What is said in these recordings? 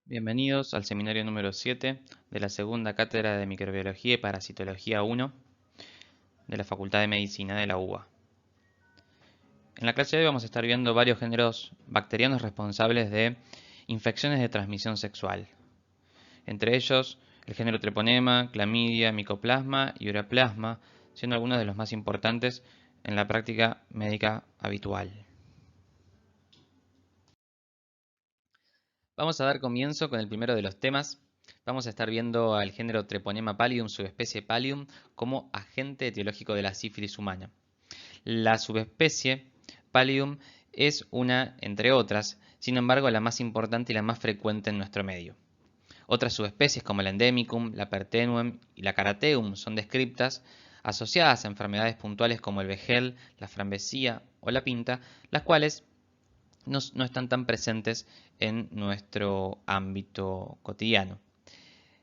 Bienvenidos al seminario número 7 de la segunda cátedra de Microbiología y Parasitología 1 de la Facultad de Medicina de la UBA. En la clase de hoy vamos a estar viendo varios géneros bacterianos responsables de infecciones de transmisión sexual. Entre ellos, el género Treponema, Clamidia, Mycoplasma y Ureaplasma, siendo algunos de los más importantes en la práctica médica habitual. Vamos a dar comienzo con el primero de los temas. Vamos a estar viendo al género Treponema pallidum, subespecie Pallium, como agente etiológico de la sífilis humana. La subespecie Pallidum es una, entre otras, sin embargo, la más importante y la más frecuente en nuestro medio. Otras subespecies como la Endemicum, la Pertenuem y la Carateum son descriptas asociadas a enfermedades puntuales como el vejel, la frambesía o la pinta, las cuales no están tan presentes en nuestro ámbito cotidiano.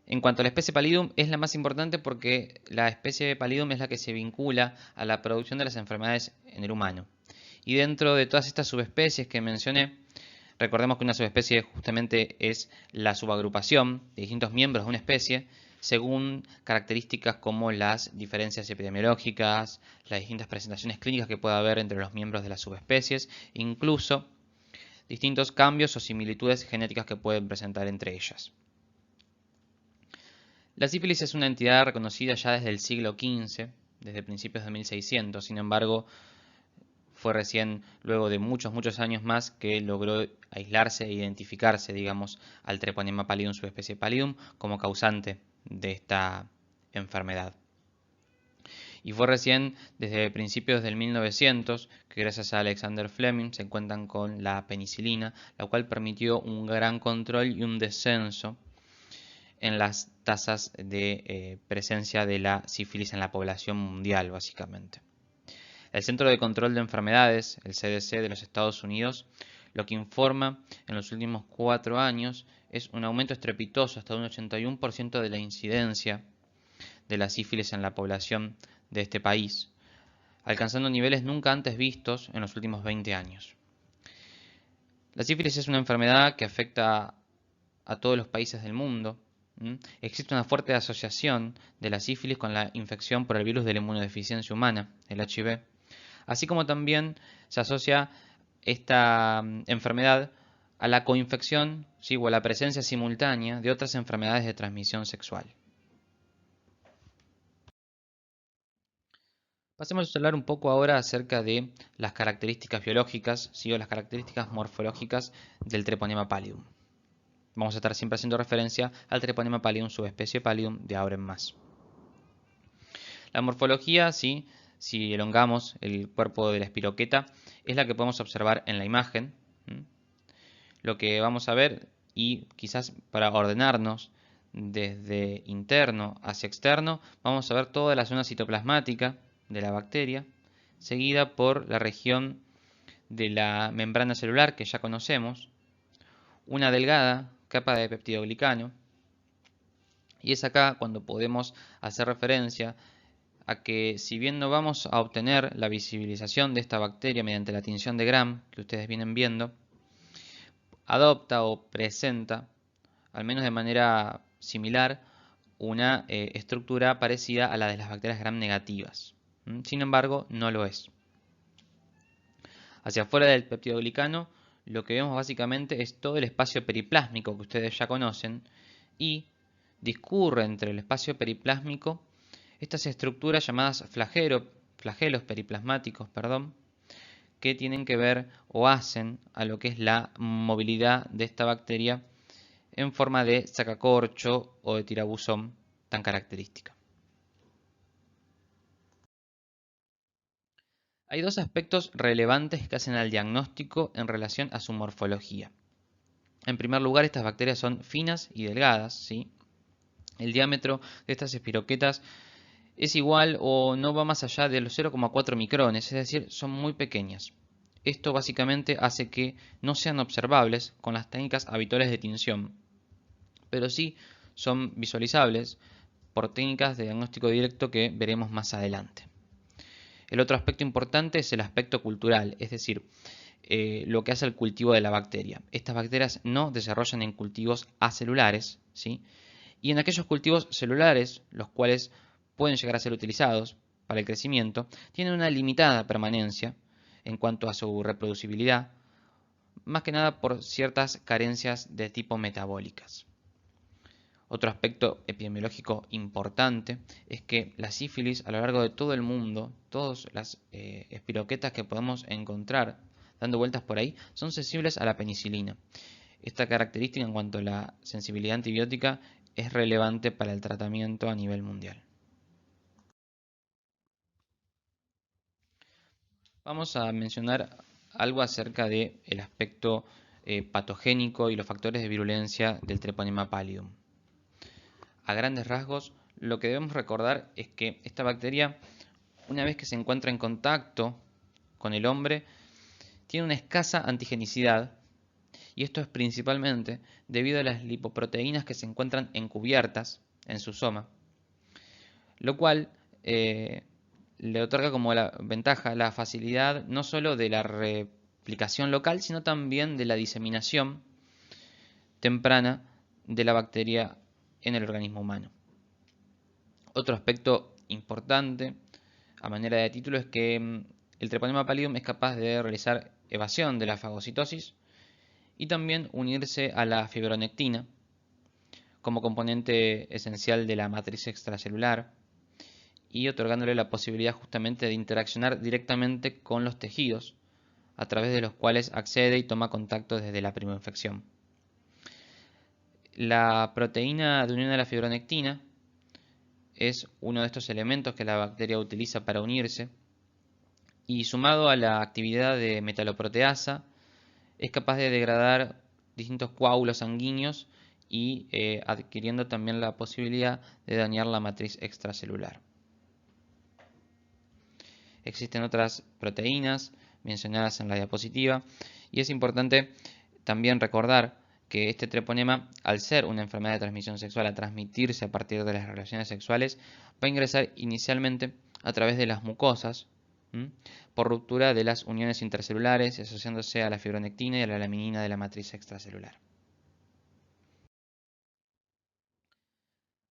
En cuanto a la especie Pallidum, es la más importante porque la especie Pallidum es la que se vincula a la producción de las enfermedades en el humano. Y dentro de todas estas subespecies que mencioné, recordemos que una subespecie justamente es la subagrupación de distintos miembros de una especie según características como las diferencias epidemiológicas, las distintas presentaciones clínicas que pueda haber entre los miembros de las subespecies, incluso distintos cambios o similitudes genéticas que pueden presentar entre ellas. La sífilis es una entidad reconocida ya desde el siglo XV, desde principios de 1600, sin embargo, fue recién luego de muchos años más que logró aislarse e identificarse, digamos, al Treponema pallidum, subespecie Pallidum, como causante de esta enfermedad. Y fue recién desde principios del 1900 que gracias a Alexander Fleming se encuentran con la penicilina, la cual permitió un gran control y un descenso en las tasas de presencia de la sífilis en la población mundial, básicamente. El Centro de Control de Enfermedades, el CDC de los Estados Unidos, lo que informa en los últimos 4 años es un aumento estrepitoso hasta un 81% de la incidencia de la sífilis en la población de este país, alcanzando niveles nunca antes vistos en los últimos 20 años. La sífilis es una enfermedad que afecta a todos los países del mundo. Existe una fuerte asociación de la sífilis con la infección por el virus de la inmunodeficiencia humana, el HIV, así como también se asocia esta enfermedad a la coinfección, ¿sí?, o a la presencia simultánea de otras enfermedades de transmisión sexual. Pasemos a hablar un poco ahora acerca de las características biológicas, ¿sí?, o las características morfológicas del Treponema pallidum. Vamos a estar siempre haciendo referencia al Treponema pallidum, subespecie Pallidum, de ahora en más. La morfología, ¿sí?, si elongamos el cuerpo de la espiroqueta, es la que podemos observar en la imagen. Lo que vamos a ver, y quizás para ordenarnos desde interno hacia externo, vamos a ver toda la zona citoplasmática de la bacteria, seguida por la región de la membrana celular que ya conocemos, una delgada capa de peptidoglicano, y es acá cuando podemos hacer referencia a que si bien no vamos a obtener la visibilización de esta bacteria mediante la tinción de Gram que ustedes vienen viendo, adopta o presenta, al menos de manera similar, una estructura parecida a la de las bacterias Gram negativas. Sin embargo, no lo es. Hacia afuera del peptidoglicano, lo que vemos básicamente es todo el espacio periplásmico que ustedes ya conocen, y discurre entre el espacio periplásmico estas estructuras llamadas flagelos periplasmáticos, que tienen que ver o hacen a lo que es la movilidad de esta bacteria en forma de sacacorcho o de tirabuzón tan característica. Hay dos aspectos relevantes que hacen al diagnóstico en relación a su morfología. En primer lugar, estas bacterias son finas y delgadas, ¿sí? El diámetro de estas espiroquetas es igual o no va más allá de los 0,4 micrones, es decir, son muy pequeñas. Esto básicamente hace que no sean observables con las técnicas habituales de tinción, pero sí son visualizables por técnicas de diagnóstico directo que veremos más adelante. El otro aspecto importante es el aspecto cultural, es decir, lo que hace el cultivo de la bacteria. Estas bacterias no desarrollan en cultivos acelulares, ¿sí? Y en aquellos cultivos celulares, los cuales pueden llegar a ser utilizados para el crecimiento, tienen una limitada permanencia en cuanto a su reproducibilidad, más que nada por ciertas carencias de tipo metabólicas. Otro aspecto epidemiológico importante es que la sífilis a lo largo de todo el mundo, todas las espiroquetas que podemos encontrar dando vueltas por ahí, son sensibles a la penicilina. Esta característica en cuanto a la sensibilidad antibiótica es relevante para el tratamiento a nivel mundial. Vamos a mencionar algo acerca del aspecto patogénico y los factores de virulencia del Treponema pallidum. A grandes rasgos, lo que debemos recordar es que esta bacteria, una vez que se encuentra en contacto con el hombre, tiene una escasa antigenicidad, y esto es principalmente debido a las lipoproteínas que se encuentran encubiertas en su soma, lo cual le otorga como la ventaja la facilidad no solo de la replicación local, sino también de la diseminación temprana de la bacteria en el organismo humano. Otro aspecto importante, a manera de título, es que el Treponema pallidum es capaz de realizar evasión de la fagocitosis y también unirse a la fibronectina como componente esencial de la matriz extracelular y otorgándole la posibilidad justamente de interaccionar directamente con los tejidos a través de los cuales accede y toma contacto desde la primoinfección. La proteína de unión de la fibronectina es uno de estos elementos que la bacteria utiliza para unirse y sumado a la actividad de metaloproteasa es capaz de degradar distintos coágulos sanguíneos y adquiriendo también la posibilidad de dañar la matriz extracelular. Existen otras proteínas mencionadas en la diapositiva y es importante también recordar que este treponema, al ser una enfermedad de transmisión sexual, a transmitirse a partir de las relaciones sexuales, va a ingresar inicialmente a través de las mucosas, por ruptura de las uniones intercelulares y asociándose a la fibronectina y a la laminina de la matriz extracelular.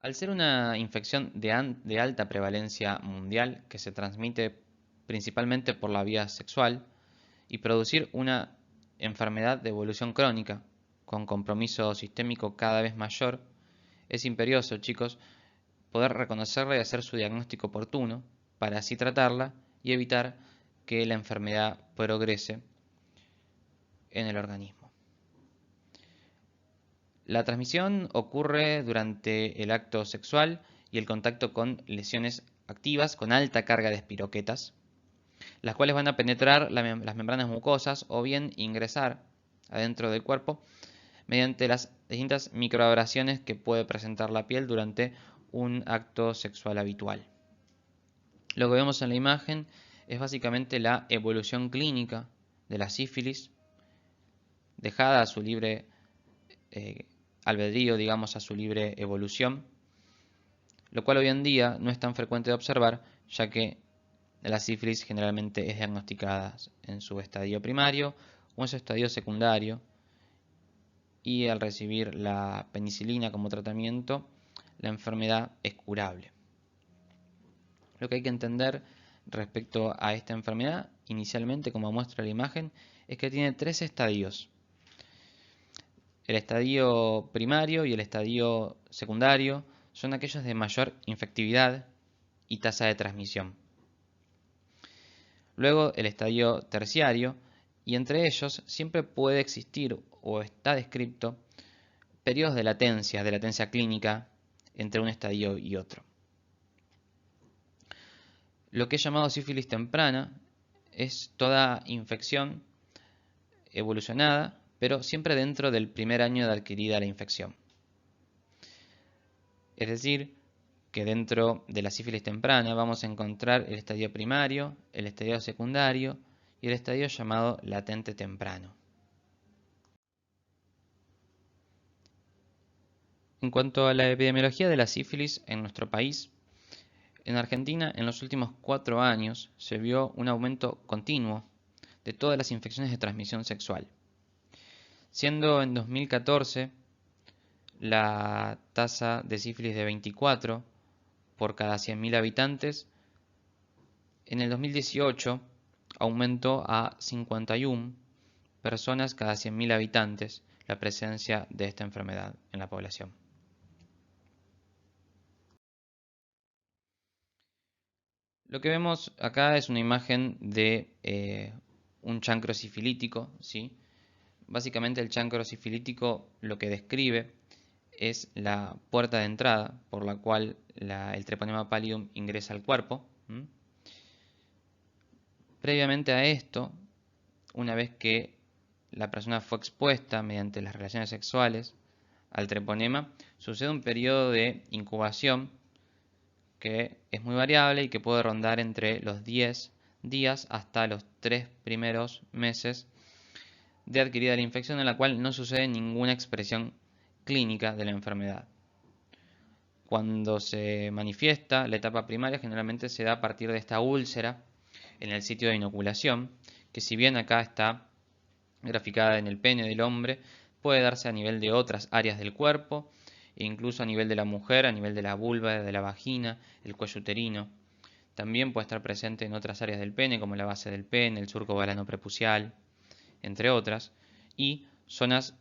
Al ser una infección de alta prevalencia mundial que se transmite principalmente por la vía sexual y producir una enfermedad de evolución crónica con compromiso sistémico cada vez mayor, es imperioso, chicos, poder reconocerla y hacer su diagnóstico oportuno para así tratarla y evitar que la enfermedad progrese en el organismo. La transmisión ocurre durante el acto sexual y el contacto con lesiones activas con alta carga de espiroquetas, las cuales van a penetrar las membranas mucosas o bien ingresar adentro del cuerpo mediante las distintas microabrasiones que puede presentar la piel durante un acto sexual habitual. Lo que vemos en la imagen es básicamente la evolución clínica de la sífilis, dejada a su libre albedrío, digamos, a su libre evolución, lo cual hoy en día no es tan frecuente de observar, ya que la sífilis generalmente es diagnosticada en su estadio primario o en su estadio secundario, y al recibir la penicilina como tratamiento, la enfermedad es curable. Lo que hay que entender respecto a esta enfermedad, inicialmente, como muestra la imagen, es que tiene tres estadios. El estadio primario y el estadio secundario son aquellos de mayor infectividad y tasa de transmisión. Luego el estadio terciario, y entre ellos siempre puede existir o está descrito periodos de latencia clínica entre un estadio y otro. Lo que es llamado sífilis temprana es toda infección evolucionada, pero siempre dentro del primer año de adquirida la infección. Es decir, que dentro de la sífilis temprana vamos a encontrar el estadio primario, el estadio secundario y el estadio llamado latente temprano. En cuanto a la epidemiología de la sífilis en nuestro país, en Argentina en los últimos 4 años se vio un aumento continuo de todas las infecciones de transmisión sexual, siendo en 2014 la tasa de sífilis de 24 por cada 100.000 habitantes. En el 2018 aumentó a 51 personas cada 100.000 habitantes la presencia de esta enfermedad en la población. Lo que vemos acá es una imagen de un chancro sifilítico, ¿sí? Básicamente el chancro sifilítico lo que describe es la puerta de entrada por la cual el Treponema pallidum ingresa al cuerpo. Previamente a esto, una vez que la persona fue expuesta mediante las relaciones sexuales al treponema, sucede un periodo de incubación que es muy variable y que puede rondar entre los 10 días hasta los 3 primeros meses de adquirida la infección, en la cual no sucede ninguna expresión clínica de la enfermedad. Cuando se manifiesta la etapa primaria, generalmente se da a partir de esta úlcera en el sitio de inoculación, que si bien acá está graficada en el pene del hombre, puede darse a nivel de otras áreas del cuerpo, e incluso a nivel de la mujer, a nivel de la vulva, de la vagina, el cuello uterino. También puede estar presente en otras áreas del pene, como la base del pene, el surco balano prepucial, entre otras, y zonas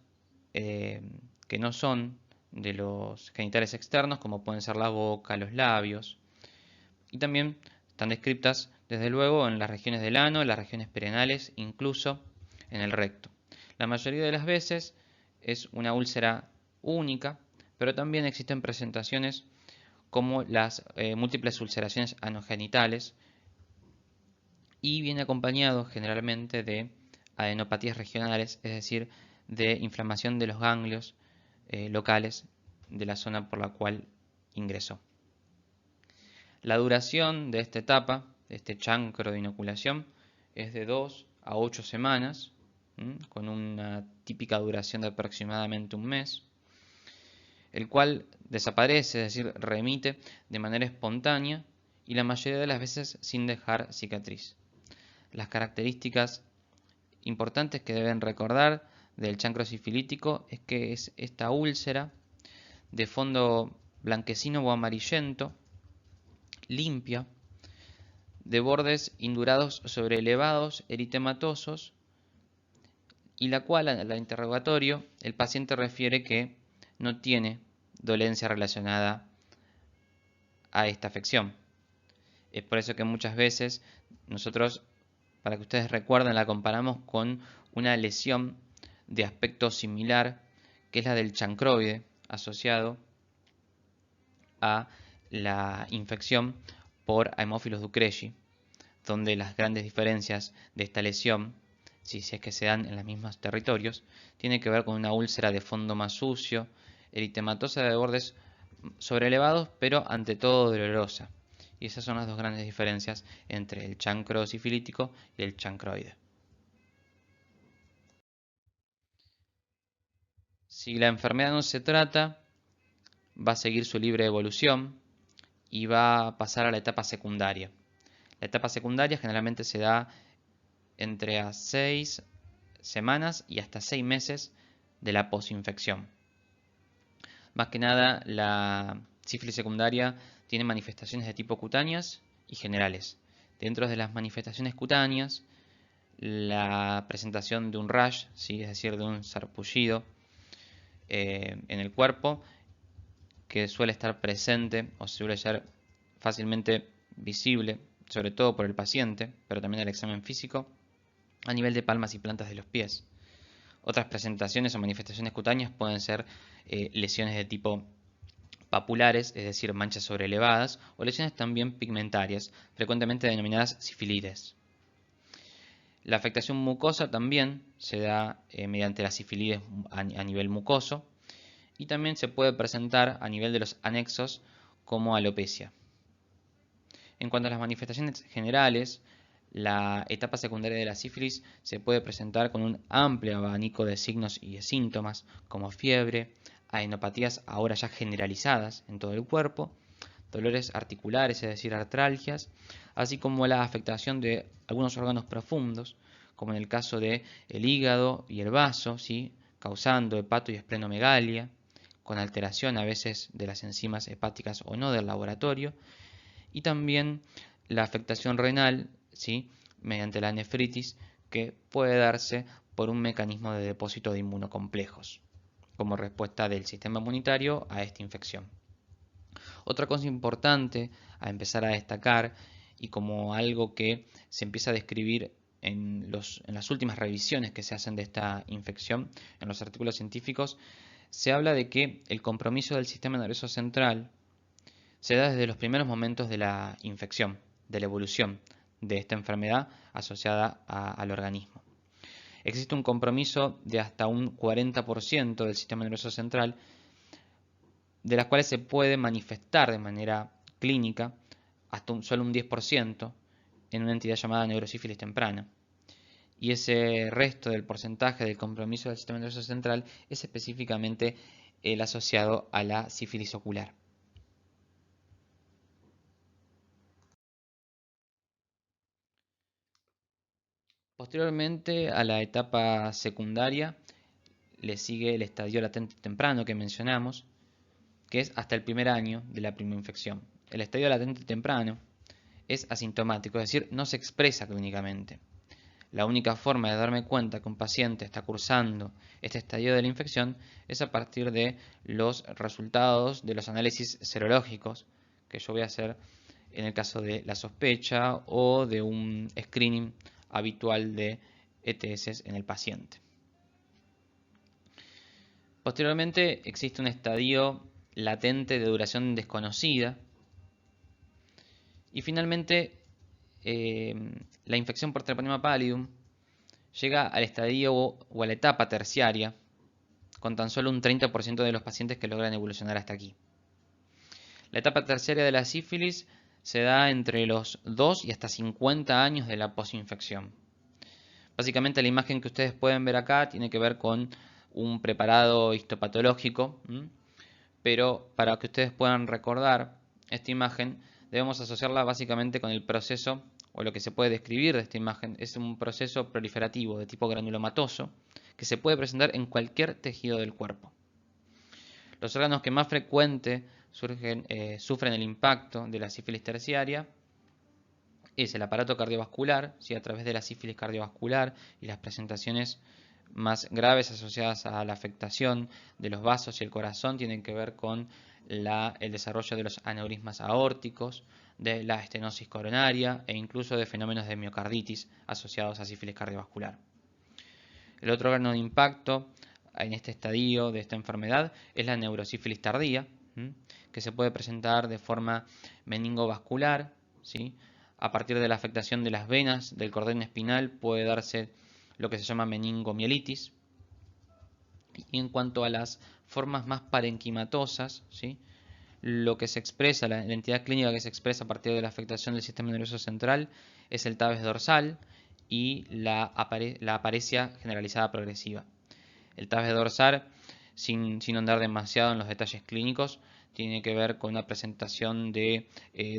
que no son de los genitales externos, como pueden ser la boca, los labios, y también están descritas desde luego en las regiones del ano, en las regiones perianales, incluso en el recto. La mayoría de las veces es una úlcera única, pero también existen presentaciones como las múltiples ulceraciones anogenitales, y viene acompañado generalmente de adenopatías regionales, es decir, de inflamación de los ganglios locales de la zona por la cual ingresó. La duración de esta etapa, de este chancro de inoculación, es de 2 a 8 semanas, con una típica duración de aproximadamente un mes, el cual desaparece, es decir, remite de manera espontánea y la mayoría de las veces sin dejar cicatriz. Las características importantes que deben recordar del chancro sifilítico es que es esta úlcera de fondo blanquecino o amarillento, limpia, de bordes indurados sobre elevados eritematosos, y la cual al interrogatorio el paciente refiere que no tiene dolencia relacionada a esta afección. Es por eso que muchas veces nosotros, para que ustedes recuerden, la comparamos con una lesión de aspecto similar, que es la del chancroide, asociado a la infección por Haemophilus ducreyi, donde las grandes diferencias de esta lesión, si es que se dan en los mismos territorios, tiene que ver con una úlcera de fondo más sucio, eritematosa de bordes sobrelevados, pero ante todo dolorosa. Y esas son las dos grandes diferencias entre el chancro sifilítico y el chancroide. Si la enfermedad no se trata, va a seguir su libre evolución y va a pasar a la etapa secundaria. La etapa secundaria generalmente se da entre a 6 semanas y hasta 6 meses de la posinfección. Más que nada, la sífilis secundaria tiene manifestaciones de tipo cutáneas y generales. Dentro de las manifestaciones cutáneas, la presentación de un rash, ¿sí? Es decir, de un sarpullido en el cuerpo, que suele estar presente o suele ser fácilmente visible, sobre todo por el paciente, pero también el examen físico, a nivel de palmas y plantas de los pies. Otras presentaciones o manifestaciones cutáneas pueden ser lesiones de tipo papulares, es decir, manchas sobrelevadas, o lesiones también pigmentarias, frecuentemente denominadas sifilides. La afectación mucosa también se da mediante la sifilides a nivel mucoso, y también se puede presentar a nivel de los anexos como alopecia. En cuanto a las manifestaciones generales, la etapa secundaria de la sífilis se puede presentar con un amplio abanico de signos y de síntomas, como fiebre, adenopatías ahora ya generalizadas en todo el cuerpo, dolores articulares, es decir, artralgias, así como la afectación de algunos órganos profundos, como en el caso de el hígado y el vaso, ¿sí? Causando hepato y esplenomegalia, con alteración a veces de las enzimas hepáticas o no del laboratorio, y también la afectación renal, ¿sí? Mediante la nefritis, que puede darse por un mecanismo de depósito de inmunocomplejos, como respuesta del sistema inmunitario a esta infección. Otra cosa importante a empezar a destacar, y como algo que se empieza a describir en las últimas revisiones que se hacen de esta infección, en los artículos científicos, se habla de que el compromiso del sistema nervioso central se da desde los primeros momentos de la infección, de la evolución de esta enfermedad asociada al organismo. Existe un compromiso de hasta un 40% del sistema nervioso central, de las cuales se puede manifestar de manera clínica hasta solo un 10% en una entidad llamada neurosífilis temprana. Y ese resto del porcentaje del compromiso del sistema nervioso central es específicamente el asociado a la sífilis ocular. Posteriormente a la etapa secundaria le sigue el estadio latente temprano que mencionamos, que es hasta el primer año de la primera infección. El estadio latente temprano es asintomático, es decir, no se expresa clínicamente. La única forma de darme cuenta que un paciente está cursando este estadio de la infección es a partir de los resultados de los análisis serológicos que yo voy a hacer en el caso de la sospecha o de un screening habitual de ETS en el paciente. Posteriormente existe un estadio latente de duración desconocida y finalmente la infección por Treponema pallidum llega al estadio o a la etapa terciaria con tan solo un 30% de los pacientes que logran evolucionar hasta aquí. La etapa terciaria de la sífilis se da entre los 2 y hasta 50 años de la posinfección. Básicamente la imagen que ustedes pueden ver acá tiene que ver con un preparado histopatológico, pero para que ustedes puedan recordar esta imagen debemos asociarla básicamente con el proceso, o lo que se puede describir de esta imagen es un proceso proliferativo de tipo granulomatoso que se puede presentar en cualquier tejido del cuerpo. Los órganos que más frecuente sufren el impacto de la sífilis terciaria es el aparato cardiovascular, ¿sí? A través de la sífilis cardiovascular y las presentaciones más graves asociadas a la afectación de los vasos y el corazón tienen que ver con el desarrollo de los aneurismas aórticos, de la estenosis coronaria e incluso de fenómenos de miocarditis asociados a sífilis cardiovascular. El otro órgano de impacto en este estadio de esta enfermedad es la neurosífilis tardía, que se puede presentar de forma meningovascular, ¿sí? A partir de la afectación de las venas del cordón espinal puede darse lo que se llama meningomielitis. Y en cuanto a las formas más parenquimatosas, ¿sí? Lo que se expresa, la entidad clínica que se expresa a partir de la afectación del sistema nervioso central es el tabes dorsal y la apariesia generalizada progresiva. El tabes dorsal, sin ahondar demasiado en los detalles clínicos, tiene que ver con una presentación de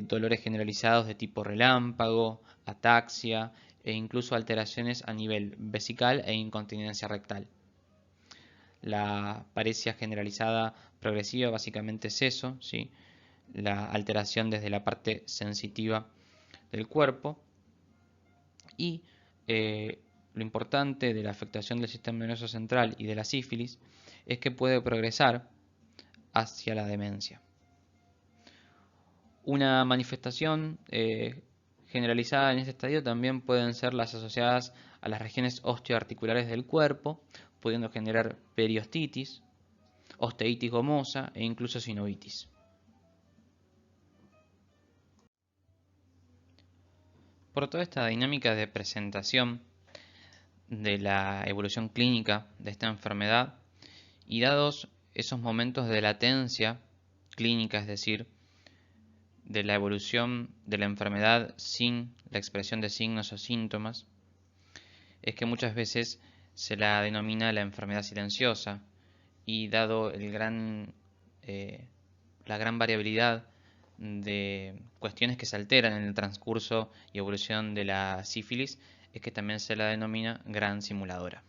dolores generalizados de tipo relámpago, ataxia e incluso alteraciones a nivel vesical e incontinencia rectal. La paresia generalizada progresiva básicamente es eso, ¿sí? La alteración desde la parte sensitiva del cuerpo y lo importante de la afectación del sistema nervioso central y de la sífilis es que puede progresar hacia la demencia. Una manifestación generalizada en este estadio también pueden ser las asociadas a las regiones osteoarticulares del cuerpo, pudiendo generar periostitis, osteitis gomosa e incluso sinovitis. Por toda esta dinámica de presentación de la evolución clínica de esta enfermedad y dados esos momentos de latencia clínica, es decir, de la evolución de la enfermedad sin la expresión de signos o síntomas, es que muchas veces se la denomina la enfermedad silenciosa y dado la gran variabilidad de cuestiones que se alteran en el transcurso y evolución de la sífilis, es que también se la denomina gran simuladora.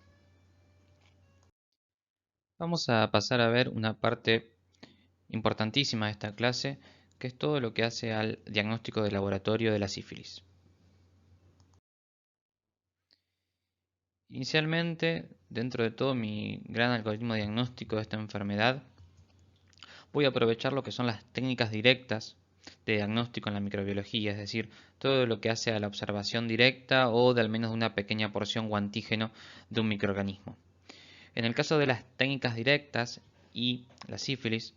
Vamos a pasar a ver una parte importantísima de esta clase, que es todo lo que hace al diagnóstico de laboratorio de la sífilis. Inicialmente, dentro de todo mi gran algoritmo diagnóstico de esta enfermedad, voy a aprovechar lo que son las técnicas directas de diagnóstico en la microbiología, es decir, todo lo que hace a la observación directa o de al menos de una pequeña porción o antígeno de un microorganismo. En el caso de las técnicas directas y la sífilis,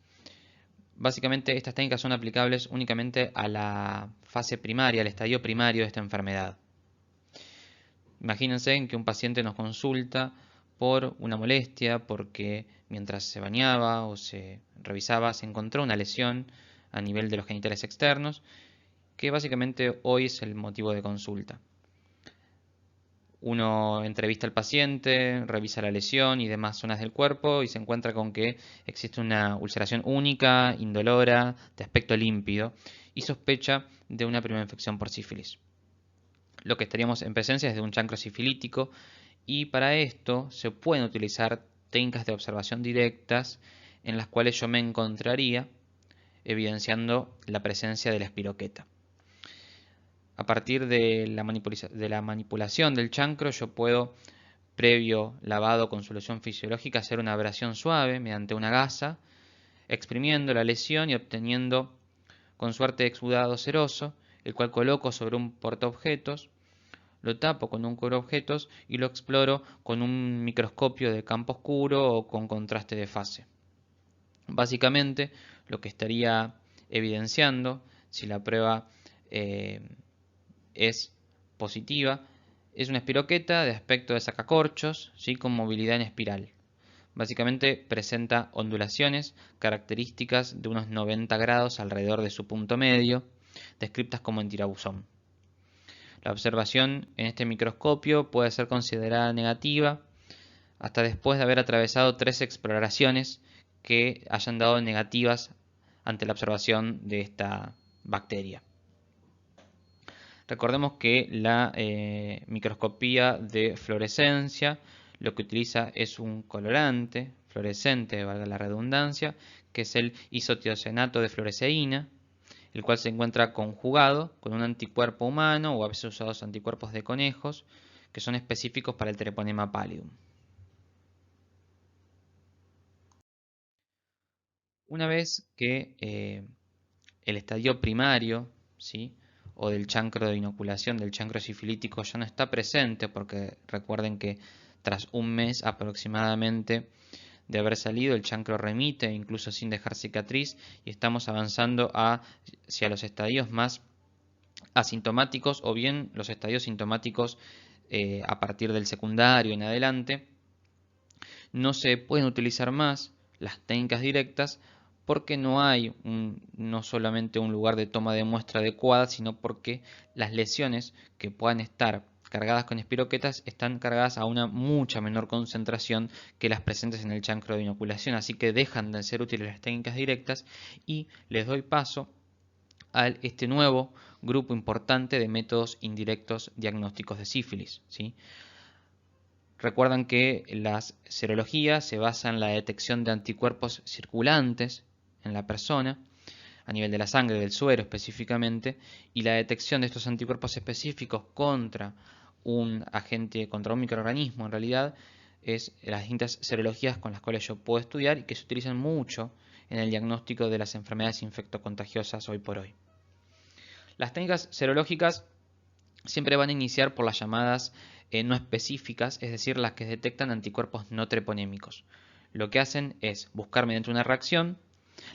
básicamente estas técnicas son aplicables únicamente a la fase primaria, al estadio primario de esta enfermedad. Imagínense en que un paciente nos consulta por una molestia, porque mientras se bañaba o se revisaba se encontró una lesión a nivel de los genitales externos, que básicamente hoy es el motivo de consulta. Uno entrevista al paciente, revisa la lesión y demás zonas del cuerpo y se encuentra con que existe una ulceración única, indolora, de aspecto límpido y sospecha de una primera infección por sífilis. Lo que estaríamos en presencia es de un chancro sifilítico y para esto se pueden utilizar técnicas de observación directas en las cuales yo me encontraría evidenciando la presencia de la espiroqueta. A partir de la manipulación del chancro yo puedo, previo lavado con solución fisiológica, hacer una abrasión suave mediante una gasa, exprimiendo la lesión y obteniendo con suerte exudado seroso, el cual coloco sobre un portaobjetos, lo tapo con un cubreobjetos y lo exploro con un microscopio de campo oscuro o con contraste de fase. Básicamente lo que estaría evidenciando, si la prueba es positiva, es una espiroqueta de aspecto de sacacorchos, ¿sí? Con movilidad en espiral. Básicamente presenta ondulaciones características de unos 90 grados alrededor de su punto medio, descritas como en tirabuzón. La observación en este microscopio puede ser considerada negativa hasta después de haber atravesado 3 exploraciones que hayan dado negativas ante la observación de esta bacteria. Recordemos que la microscopía de fluorescencia lo que utiliza es un colorante fluorescente, valga la redundancia, que es el isotiocenato de fluoresceína, el cual se encuentra conjugado con un anticuerpo humano o a veces usados anticuerpos de conejos que son específicos para el Treponema pallidum. Una vez que el estadio primario, ¿sí?, o del chancro de inoculación, del chancro sifilítico, ya no está presente, porque recuerden que tras un mes aproximadamente de haber salido, el chancro remite, incluso sin dejar cicatriz, y estamos avanzando hacia los estadios más asintomáticos o bien los estadios sintomáticos a partir del secundario en adelante. No se pueden utilizar más las técnicas directas porque no hay no solamente un lugar de toma de muestra adecuada, sino porque las lesiones que puedan estar cargadas con espiroquetas están cargadas a una mucha menor concentración que las presentes en el chancro de inoculación, así que dejan de ser útiles las técnicas directas y les doy paso a este nuevo grupo importante de métodos indirectos diagnósticos de sífilis, ¿sí? Recuerdan que las serologías se basan en la detección de anticuerpos circulantes en la persona, a nivel de la sangre, del suero específicamente, y la detección de estos anticuerpos específicos contra un agente, contra un microorganismo en realidad, es las distintas serologías con las cuales yo puedo estudiar y que se utilizan mucho en el diagnóstico de las enfermedades infectocontagiosas hoy por hoy. Las técnicas serológicas siempre van a iniciar por las llamadas no específicas, es decir, las que detectan anticuerpos no treponémicos. Lo que hacen es buscar mediante una reacción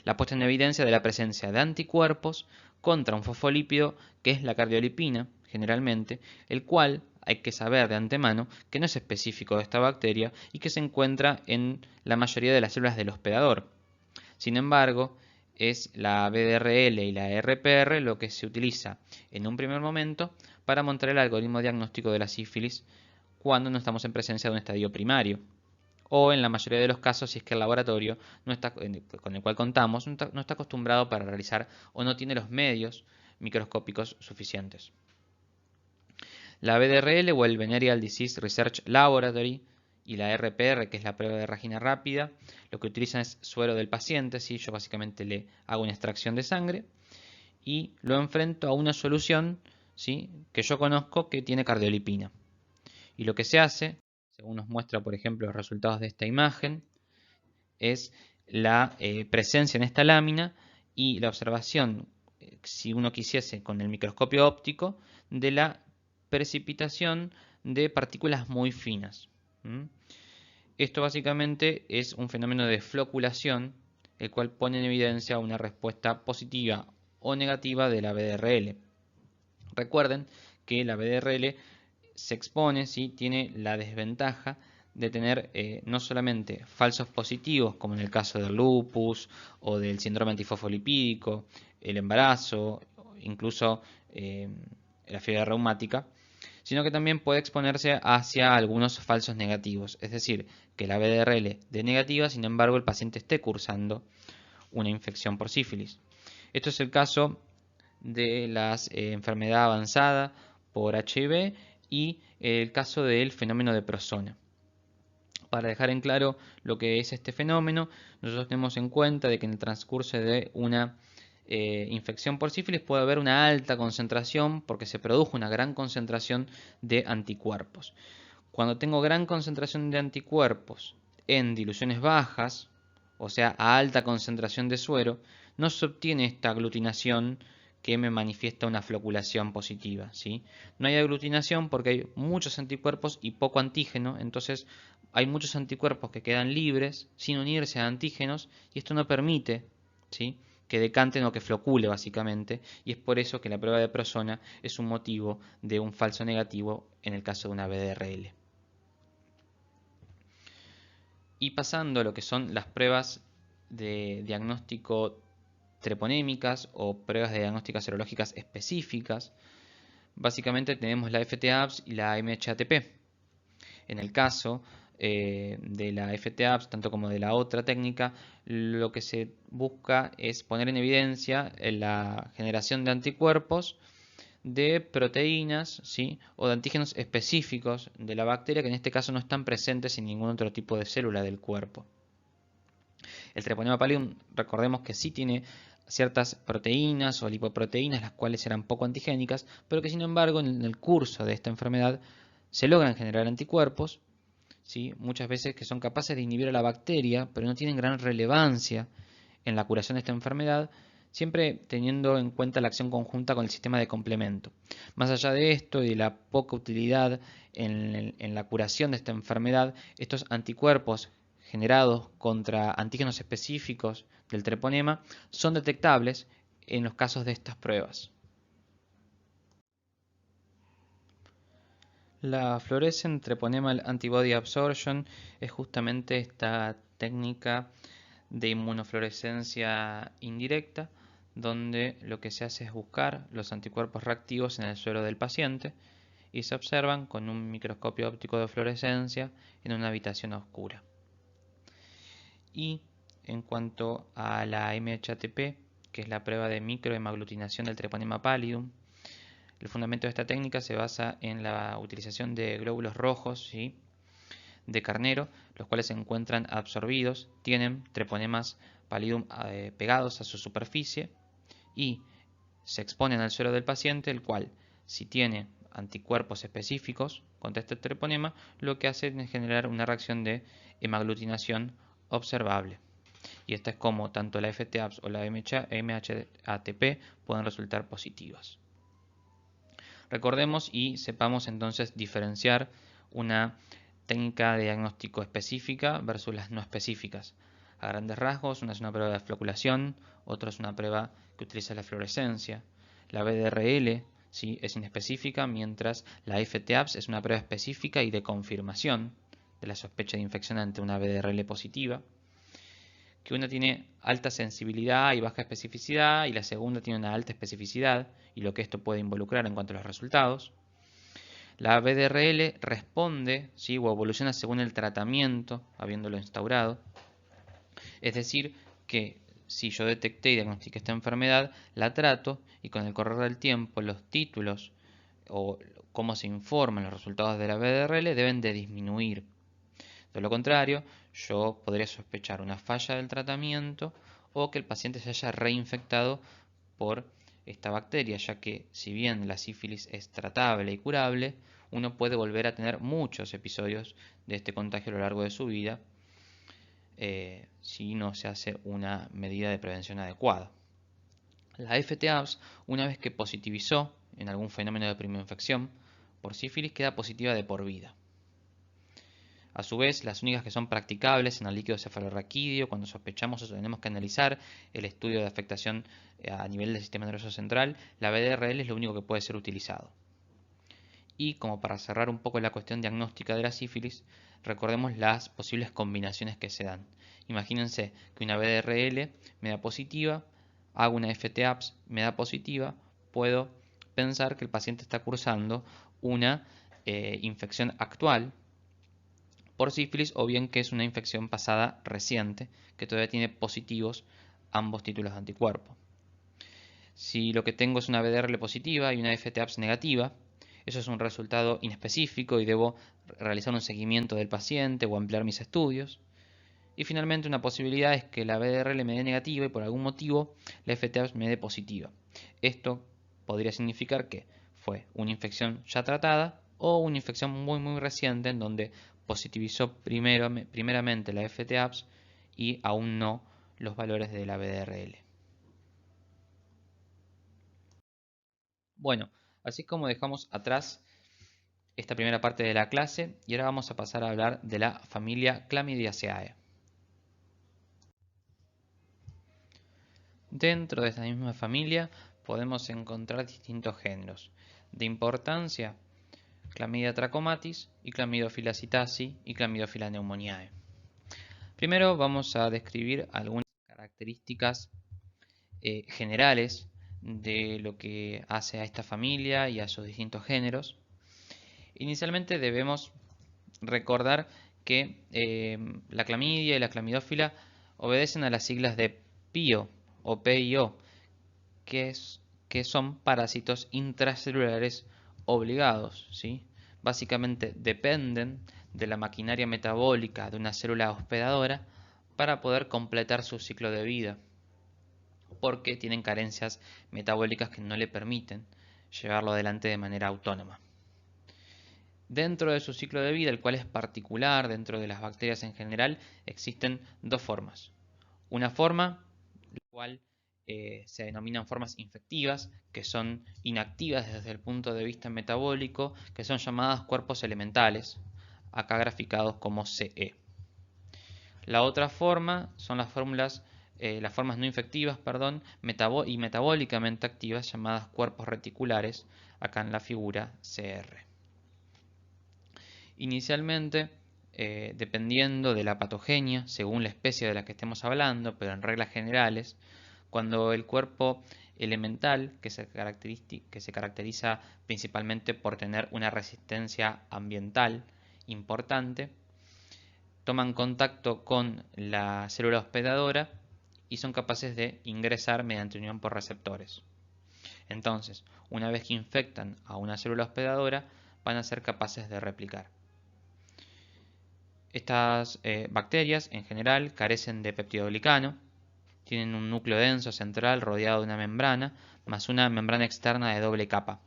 la puesta en evidencia de la presencia de anticuerpos contra un fosfolípido que es la cardiolipina, generalmente, el cual hay que saber de antemano que no es específico de esta bacteria y que se encuentra en la mayoría de las células del hospedador. Sin embargo, es la BDRL y la RPR lo que se utiliza en un primer momento para montar el algoritmo diagnóstico de la sífilis cuando no estamos en presencia de un estadio primario. O en la mayoría de los casos, si es que el laboratorio con el cual contamos no está acostumbrado para realizar o no tiene los medios microscópicos suficientes. La BDRL o el Venereal Disease Research Laboratory y la RPR, que es la prueba de reagina rápida, lo que utilizan es suero del paciente, ¿sí? Yo básicamente le hago una extracción de sangre y lo enfrento a una solución, ¿sí?, que yo conozco que tiene cardiolipina. Y lo que se hace, según nos muestra por ejemplo los resultados de esta imagen, es la presencia en esta lámina y la observación, si uno quisiese con el microscopio óptico, de la precipitación de partículas muy finas. Esto básicamente es un fenómeno de floculación, el cual pone en evidencia una respuesta positiva o negativa de la BDRL. Recuerden que la BDRL se expone, ¿sí?, tiene la desventaja de tener no solamente falsos positivos, como en el caso del lupus o del síndrome antifosfolipídico, el embarazo, incluso la fiebre reumática, sino que también puede exponerse hacia algunos falsos negativos, es decir, que la BDRL dé negativa, sin embargo el paciente esté cursando una infección por sífilis. Esto es el caso de la enfermedad avanzada por HIV y el caso del fenómeno de Prosona. Para dejar en claro lo que es este fenómeno, nosotros tenemos en cuenta de que en el transcurso de una infección por sífilis puede haber una alta concentración porque se produjo una gran concentración de anticuerpos. Cuando tengo gran concentración de anticuerpos en diluciones bajas, o sea, a alta concentración de suero, no se obtiene esta aglutinación que me manifiesta una floculación positiva, ¿sí? No hay aglutinación porque hay muchos anticuerpos y poco antígeno, entonces hay muchos anticuerpos que quedan libres sin unirse a antígenos y esto no permite, ¿sí?, que decanten o que flocule básicamente, y es por eso que la prueba de Prosona es un motivo de un falso negativo en el caso de una BDRL. Y pasando a lo que son las pruebas de diagnóstico treponémicas o pruebas de diagnósticas serológicas específicas, básicamente tenemos la FT-APS y la MHATP. En el caso de la FT-APS, tanto como de la otra técnica, lo que se busca es poner en evidencia la generación de anticuerpos de proteínas, ¿sí?, o de antígenos específicos de la bacteria que en este caso no están presentes en ningún otro tipo de célula del cuerpo. El Treponema pallidum, recordemos que sí tiene ciertas proteínas o lipoproteínas, las cuales eran poco antigénicas, pero que sin embargo en el curso de esta enfermedad se logran generar anticuerpos, ¿sí?, muchas veces que son capaces de inhibir a la bacteria, pero no tienen gran relevancia en la curación de esta enfermedad, siempre teniendo en cuenta la acción conjunta con el sistema de complemento. Más allá de esto y de la poca utilidad en la curación de esta enfermedad, estos anticuerpos generados contra antígenos específicos del treponema son detectables en los casos de estas pruebas. La Fluorescent Treponemal Antibody Absorption es justamente esta técnica de inmunofluorescencia indirecta, donde lo que se hace es buscar los anticuerpos reactivos en el suero del paciente y se observan con un microscopio óptico de fluorescencia en una habitación oscura. Y en cuanto a la MHATP, que es la prueba de microhemaglutinación del Treponema pallidum, el fundamento de esta técnica se basa en la utilización de glóbulos rojos, ¿sí?, de carnero, los cuales se encuentran absorbidos, tienen treponemas pallidum pegados a su superficie y se exponen al suero del paciente, el cual, si tiene anticuerpos específicos contra este treponema, lo que hace es generar una reacción de hemaglutinación observable. Y esta es como tanto la FT-APS o la MHATP pueden resultar positivas. Recordemos y sepamos entonces diferenciar una técnica de diagnóstico específica versus las no específicas. A grandes rasgos, una es una prueba de floculación, otra es una prueba que utiliza la fluorescencia. La BDRL, ¿sí?, es inespecífica, mientras la FT-APS es una prueba específica y de confirmación de la sospecha de infección ante una BDRL positiva. Que una tiene alta sensibilidad y baja especificidad y la segunda tiene una alta especificidad y lo que esto puede involucrar en cuanto a los resultados. La BDRL responde, ¿sí?, o evoluciona según el tratamiento, habiéndolo instaurado. Es decir, que si yo detecté y diagnostiqué esta enfermedad, la trato y con el correr del tiempo los títulos o cómo se informan los resultados de la BDRL deben de disminuir. De lo contrario, yo podría sospechar una falla del tratamiento o que el paciente se haya reinfectado por esta bacteria, ya que si bien la sífilis es tratable y curable, uno puede volver a tener muchos episodios de este contagio a lo largo de su vida si no se hace una medida de prevención adecuada. La FTAPS, una vez que positivizó en algún fenómeno de primoinfección por sífilis, queda positiva de por vida. A su vez, las únicas que son practicables en el líquido cefalorraquídeo, cuando sospechamos o tenemos que analizar el estudio de afectación a nivel del sistema nervioso central, la BDRL es lo único que puede ser utilizado. Y como para cerrar un poco la cuestión diagnóstica de la sífilis, recordemos las posibles combinaciones que se dan. Imagínense que una BDRL me da positiva, hago una FTAPS, me da positiva, puedo pensar que el paciente está cursando una infección actual por sífilis o bien que es una infección pasada reciente que todavía tiene positivos ambos títulos de anticuerpo. Si lo que tengo es una BDRL positiva y una FTAPS negativa, eso es un resultado inespecífico y debo realizar un seguimiento del paciente o ampliar mis estudios. Y finalmente una posibilidad es que la BDRL me dé negativa y por algún motivo la FTAPS me dé positiva. Esto podría significar que fue una infección ya tratada o una infección muy reciente en donde positivizó primeramente la FTAPS y aún no los valores de la BDRL. Bueno, así como dejamos atrás esta primera parte de la clase y ahora vamos a pasar a hablar de la familia Chlamydiaceae. Dentro de esta misma familia podemos encontrar distintos géneros. De importancia, Chlamydia trachomatis y Chlamydophila psittaci y Chlamydophila pneumoniae. Primero vamos a describir algunas características generales de lo que hace a esta familia y a sus distintos géneros. Inicialmente debemos recordar que la clamidia y la clamidófila obedecen a las siglas de PIO o PIO, que son parásitos intracelulares obligados, ¿sí? Básicamente dependen de la maquinaria metabólica de una célula hospedadora para poder completar su ciclo de vida, porque tienen carencias metabólicas que no le permiten llevarlo adelante de manera autónoma. Dentro de su ciclo de vida, el cual es particular dentro de las bacterias en general, existen dos formas. Una forma, la cual se denominan formas infectivas, que son inactivas desde el punto de vista metabólico, que son llamadas cuerpos elementales, acá graficados como CE. La otra forma son las formas no infectivas, y metabólicamente activas, llamadas cuerpos reticulares, acá en la figura CR. Inicialmente, dependiendo de la patogenia, según la especie de la que estemos hablando, pero en reglas generales, cuando el cuerpo elemental, que se caracteriza principalmente por tener una resistencia ambiental importante, toman contacto con la célula hospedadora y son capaces de ingresar mediante unión por receptores. Entonces, una vez que infectan a una célula hospedadora, van a ser capaces de replicar. Estas bacterias en general carecen de peptidoglicano, tienen un núcleo denso central rodeado de una membrana, más una membrana externa de doble capa.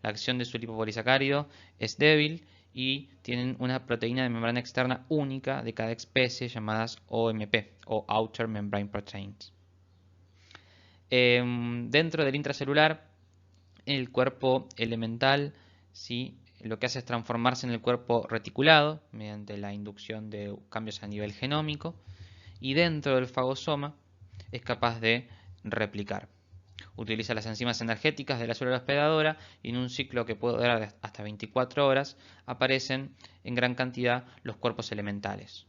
La acción de su lipopolisacárido es débil y tienen una proteína de membrana externa única de cada especie llamadas OMP o Outer Membrane Proteins. Dentro del intracelular, el cuerpo elemental, ¿sí?, lo que hace es transformarse en el cuerpo reticulado mediante la inducción de cambios a nivel genómico, y dentro del fagosoma es capaz de replicar. Utiliza las enzimas energéticas de la célula hospedadora y en un ciclo que puede durar hasta 24 horas aparecen en gran cantidad los cuerpos elementales.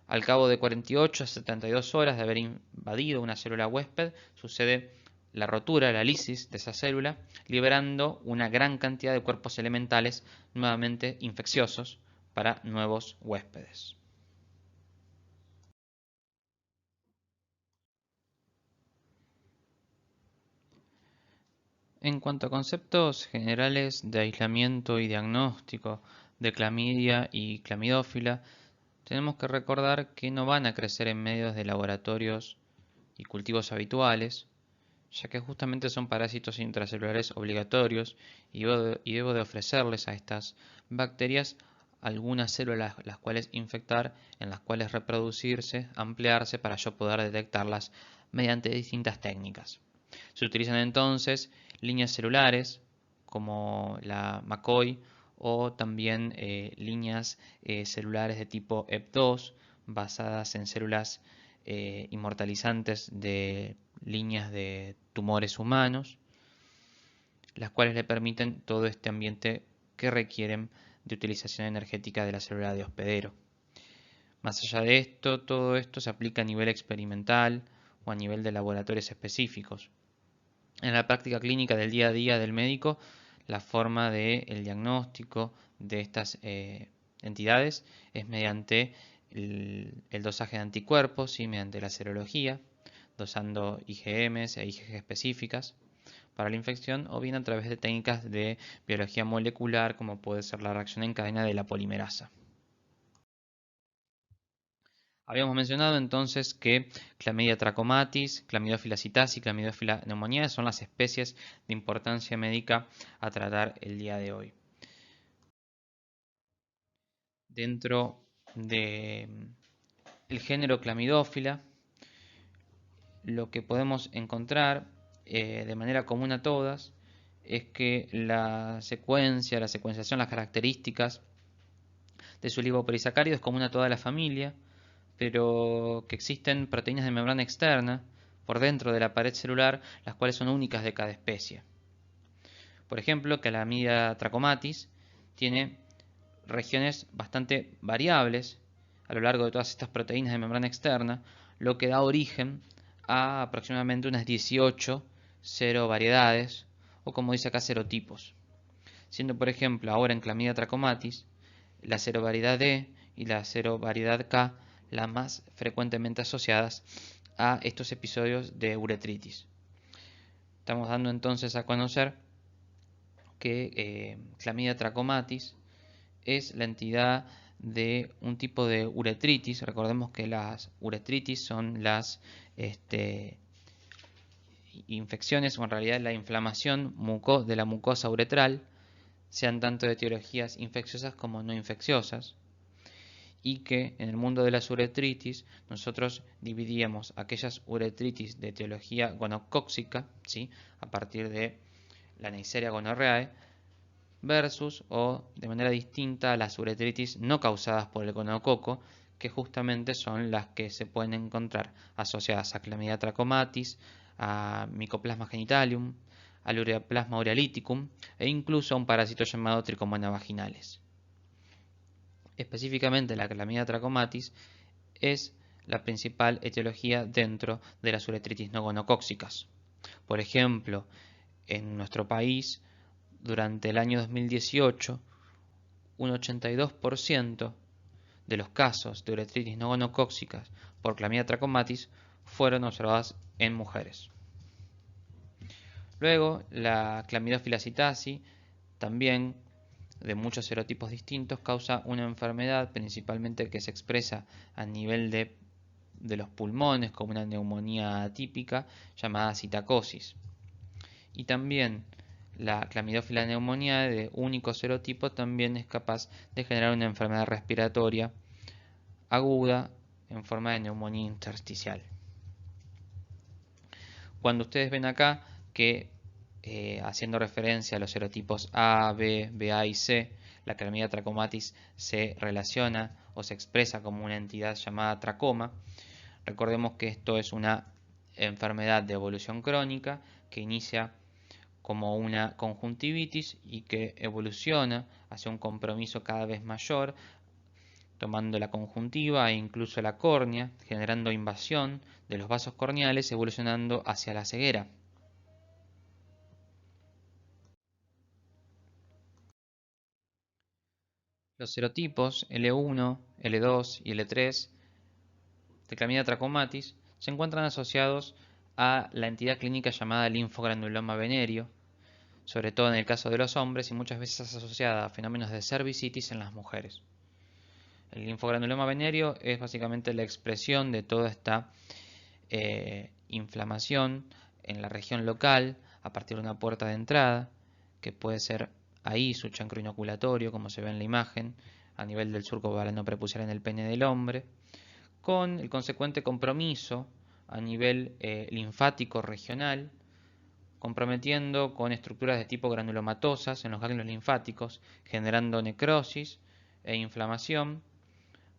Al cabo de 48 a 72 horas de haber invadido una célula huésped, sucede la rotura, la lisis de esa célula, liberando una gran cantidad de cuerpos elementales nuevamente infecciosos para nuevos huéspedes. En cuanto a conceptos generales de aislamiento y diagnóstico de clamidia y clamidófila, tenemos que recordar que no van a crecer en medios de laboratorios y cultivos habituales, ya que justamente son parásitos intracelulares obligatorios y debo de ofrecerles a estas bacterias algunas células las cuales infectar, en las cuales reproducirse, ampliarse para yo poder detectarlas mediante distintas técnicas. Se utilizan entonces líneas celulares como la McCoy o también líneas celulares de tipo EP2 basadas en células inmortalizantes de líneas de tumores humanos, las cuales le permiten todo este ambiente que requieren de utilización energética de la célula de hospedero. Más allá de esto, todo esto se aplica a nivel experimental o a nivel de laboratorios específicos. En la práctica clínica del día a día del médico, la forma del diagnóstico de estas entidades es mediante el dosaje de anticuerpos y mediante la serología, dosando IgMs e IgG específicas para la infección o bien a través de técnicas de biología molecular como puede ser la reacción en cadena de la polimerasa. Habíamos mencionado entonces que Chlamydia trachomatis, Chlamydophila citasi y Chlamydophila pneumoniae son las especies de importancia médica a tratar el día de hoy. Dentro del género Chlamydophila, lo que podemos encontrar de manera común a todas es que la secuenciación, las características de su oligopolisacárido es común a toda la familia, pero que existen proteínas de membrana externa por dentro de la pared celular, las cuales son únicas de cada especie. Por ejemplo, Chlamydia trachomatis tiene regiones bastante variables a lo largo de todas estas proteínas de membrana externa, lo que da origen a aproximadamente unas 18 serovariedades, o como dice acá, serotipos. Siendo, por ejemplo, ahora en Chlamydia trachomatis, la serovariedad D y la serovariedad K las más frecuentemente asociadas a estos episodios de uretritis. Estamos dando entonces a conocer que Chlamydia trachomatis es la entidad de un tipo de uretritis. Recordemos que las uretritis son las infecciones o en realidad la inflamación de la mucosa uretral, sean tanto de etiologías infecciosas como no infecciosas, y que en el mundo de las uretritis nosotros dividíamos aquellas uretritis de etiología gonocóxica, ¿sí?, a partir de la Neisseria gonorrhoeae, versus o de manera distinta las uretritis no causadas por el gonococo, que justamente son las que se pueden encontrar asociadas a Chlamydia trachomatis, a Mycoplasma genitalium, al Ureaplasma urealyticum e incluso a un parásito llamado Trichomona vaginalis. Específicamente la Chlamydia trachomatis es la principal etiología dentro de las uretritis no gonocóxicas. Por ejemplo, en nuestro país, durante el año 2018, un 82% de los casos de uretritis no gonocóxicas por Chlamydia trachomatis fueron observadas en mujeres. Luego, la Chlamydophila citasi, también de muchos serotipos distintos, causa una enfermedad principalmente que se expresa a nivel de los pulmones como una neumonía atípica llamada citacosis. Y también la Chlamydophila pneumoniae de único serotipo también es capaz de generar una enfermedad respiratoria aguda en forma de neumonía intersticial. Cuando ustedes ven acá que haciendo referencia a los serotipos A, B, BA y C, la Chlamydia trachomatis se relaciona o se expresa como una entidad llamada tracoma. Recordemos que esto es una enfermedad de evolución crónica que inicia como una conjuntivitis y que evoluciona hacia un compromiso cada vez mayor, tomando la conjuntiva e incluso la córnea, generando invasión de los vasos corneales, evolucionando hacia la ceguera. Los serotipos L1, L2 y L3 de Chlamydia trachomatis se encuentran asociados a la entidad clínica llamada linfogranuloma venéreo, sobre todo en el caso de los hombres y muchas veces asociada a fenómenos de cervicitis en las mujeres. El linfogranuloma venéreo es básicamente la expresión de toda esta inflamación en la región local a partir de una puerta de entrada, que puede ser ahí su chancro inoculatorio, como se ve en la imagen, a nivel del surco balano prepucial en el pene del hombre, con el consecuente compromiso a nivel linfático regional, comprometiendo con estructuras de tipo granulomatosas en los ganglios linfáticos, generando necrosis e inflamación,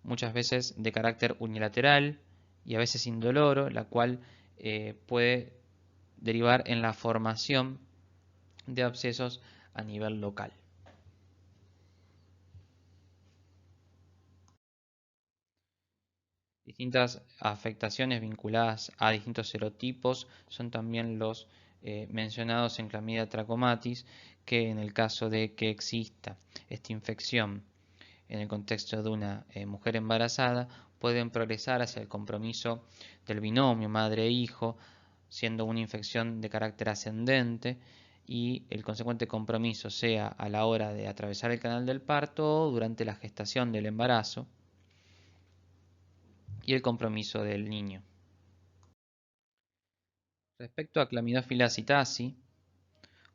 muchas veces de carácter unilateral y a veces indoloro, la cual puede derivar en la formación de abscesos a nivel local. Distintas afectaciones vinculadas a distintos serotipos son también los mencionados en Clamidia trachomatis, que en el caso de que exista esta infección en el contexto de una mujer embarazada, pueden progresar hacia el compromiso del binomio madre-hijo, siendo una infección de carácter ascendente y el consecuente compromiso sea a la hora de atravesar el canal del parto o durante la gestación del embarazo y el compromiso del niño. Respecto a Chlamydophila psittaci,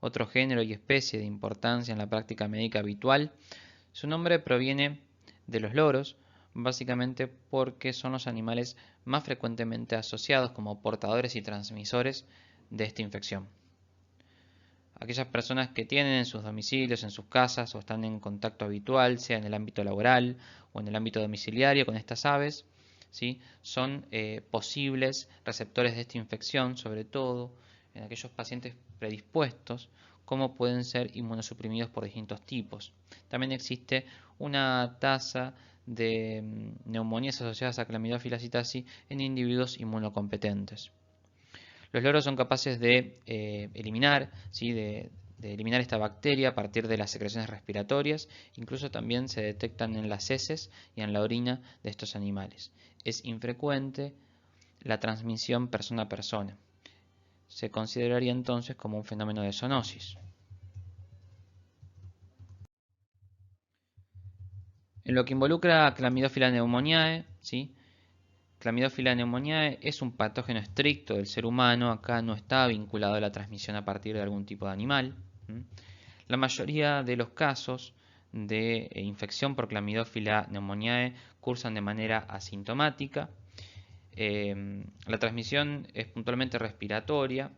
otro género y especie de importancia en la práctica médica habitual, su nombre proviene de los loros, básicamente porque son los animales más frecuentemente asociados como portadores y transmisores de esta infección. Aquellas personas que tienen en sus domicilios, en sus casas o están en contacto habitual, sea en el ámbito laboral o en el ámbito domiciliario con estas aves, ¿sí? Son posibles receptores de esta infección, sobre todo en aquellos pacientes predispuestos, como pueden ser inmunosuprimidos por distintos tipos. También existe una tasa de neumonías asociadas a Chlamydophila psittaci en individuos inmunocompetentes. Los loros son capaces de eliminar, ¿sí? de eliminar esta bacteria a partir de las secreciones respiratorias, incluso también se detectan en las heces y en la orina de estos animales. Es infrecuente la transmisión persona a persona. Se consideraría entonces como un fenómeno de zoonosis. En lo que involucra a Chlamydophila pneumoniae, ¿sí? Chlamydophila pneumoniae es un patógeno estricto del ser humano, acá no está vinculado a la transmisión a partir de algún tipo de animal. La mayoría de los casos de infección por Chlamydophila pneumoniae cursan de manera asintomática. La transmisión es puntualmente respiratoria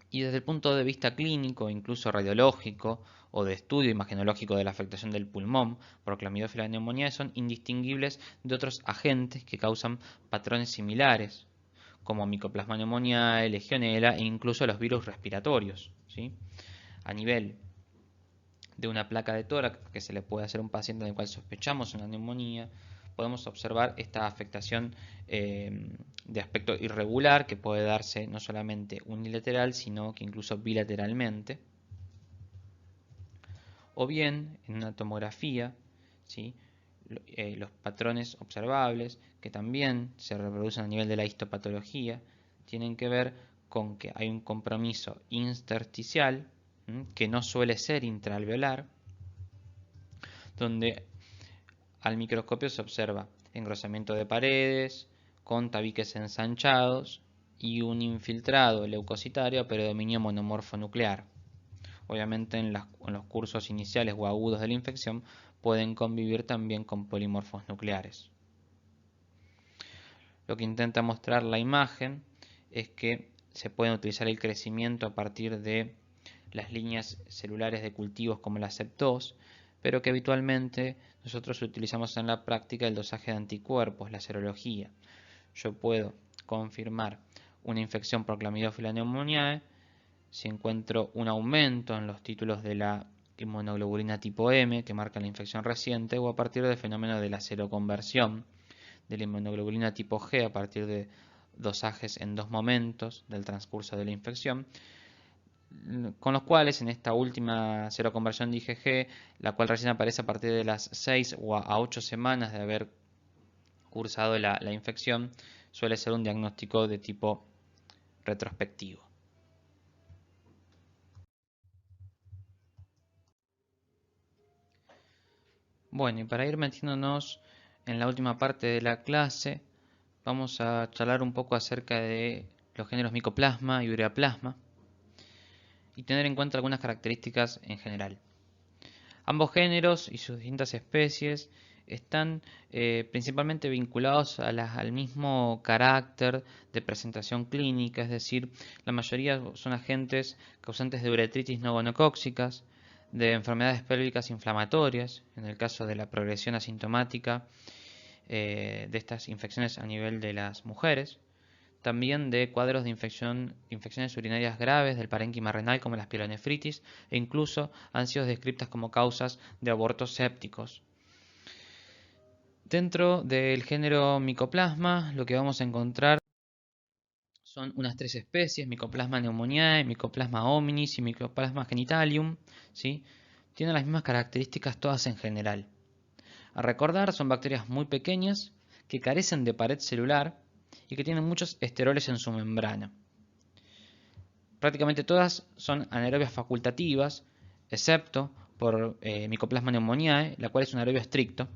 y desde el punto de vista clínico, incluso radiológico o de estudio imagenológico de la afectación del pulmón por Chlamydophila pneumoniae son indistinguibles de otros agentes que causan patrones similares, como Mycoplasma pneumoniae, Legionella e incluso los virus respiratorios, ¿sí? A nivel de una placa de tórax que se le puede hacer a un paciente en el cual sospechamos una neumonía, podemos observar esta afectación de aspecto irregular que puede darse no solamente unilateral, sino que incluso bilateralmente. O bien, en una tomografía, ¿sí? Los patrones observables, que también se reproducen a nivel de la histopatología, tienen que ver con que hay un compromiso intersticial, que no suele ser intraalveolar, donde al microscopio se observa engrosamiento de paredes, con tabiques ensanchados y un infiltrado leucocitario a predominio monomorfo nuclear. Obviamente en los cursos iniciales o agudos de la infección pueden convivir también con polimorfos nucleares. Lo que intenta mostrar la imagen es que se puede utilizar el crecimiento a partir de las líneas celulares de cultivos como la CEP2, pero que habitualmente nosotros utilizamos en la práctica el dosaje de anticuerpos, la serología. Yo puedo confirmar una infección por Chlamydophila pneumoniae si encuentro un aumento en los títulos de la inmunoglobulina tipo M, que marca la infección reciente, o a partir del fenómeno de la seroconversión de la inmunoglobulina tipo G a partir de dosajes en dos momentos del transcurso de la infección, con los cuales en esta última seroconversión de IgG, la cual recién aparece a partir de las 6 o a 8 semanas de haber cursado la infección, suele ser un diagnóstico de tipo retrospectivo. Bueno, y para ir metiéndonos en la última parte de la clase, vamos a charlar un poco acerca de los géneros Mycoplasma y Ureaplasma y tener en cuenta algunas características en general. Ambos géneros y sus distintas especies están principalmente vinculados al mismo carácter de presentación clínica, es decir, la mayoría son agentes causantes de uretritis no gonocócicas, de enfermedades pélvicas inflamatorias, en el caso de la progresión asintomática de estas infecciones a nivel de las mujeres, también de cuadros de infecciones urinarias graves del parénquima renal como las pielonefritis e incluso han sido descritas como causas de abortos sépticos. Dentro del género Mycoplasma lo que vamos a encontrar son unas 3 especies, Mycoplasma pneumoniae, Mycoplasma hominis y Mycoplasma genitalium, ¿sí? Tienen las mismas características todas en general. A recordar, son bacterias muy pequeñas que carecen de pared celular y que tienen muchos esteroles en su membrana. Prácticamente todas son anaerobias facultativas, excepto por Mycoplasma pneumoniae, la cual es un anaerobio estricto.